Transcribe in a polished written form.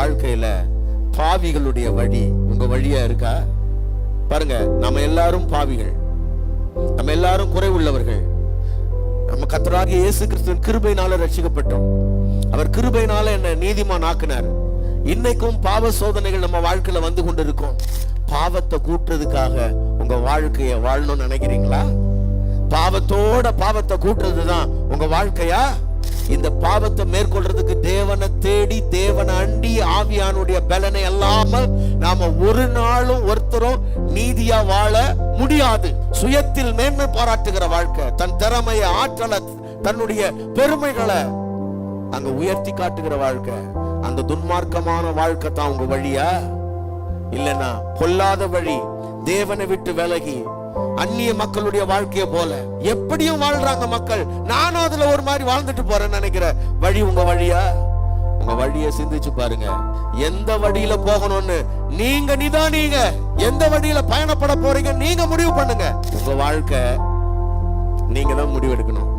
வாழ்க்கையில பாவிகளுடைய வழி உங்க வழியா இருக்கா? பாருங்க, நம்ம எல்லாரும் பாவிகள், நம்ம எல்லாரும் குறை உள்ளவர்கள். நம்ம கர்த்தராகிய இயேசு கிறிஸ்துவின் கிருபையினால ரட்சிக்கப்பட்டோம். அவர் கிருபையினால என்ன நீதிமான் ஆக்கினார். இன்னைக்கும் பாவ சோதனைகள் நம்ம வாழ்க்கையில வந்து கொண்டிருக்கும். பாவத்தை கூட்டுறதுக்காக உங்க வாழ்க்கைய வாழணும்னு நினைக்கிறீங்களா? பாவத்தோட பாவத்தை கூட்டுறதுதான் உங்க வாழ்க்கையா? இந்த பாவத்தை மேற்கொள்றதுக்கு தேவனை தேடி தேவனை அண்டி ஆவியானுடைய பலனை அல்லாமல் நாம ஒரு நாளும் ஒருத்தரும் நீதியா வாழ முடியாது. சுயத்தில் மேன்மை பாராட்டுகிற வாழ்க்கை, தன் திறமைய ஆற்றலை தன்னுடைய பெருமைகளை அங்க உயர்த்தி காட்டுகிற வாழ்க்கை, அந்த துன்மார்க்கமான வாழ்க்கை தான் உங்க வழியா? இல்லைன்னா பொல்லாத வழி, தேவனை விட்டு விலகி அந்நிய மக்களுடைய வாழ்க்கைய போல எப்படியும் வாழ்றாங்க மக்கள், நானும் அதுல ஒரு மாதிரி வாழ்ந்துட்டு போறேன்னு நினைக்கிற வழி உங்க வழியா? உங்க வழியை சிந்திச்சு பாருங்க. எந்த வழியில போகணும்னு நீங்க நிதானிங்க. எந்த வழியில பயணப்பட போறீங்க நீங்க முடிவு பண்ணுங்க. உங்க வாழ்க்கை நீங்க தான் முடிவெடுக்கணும்.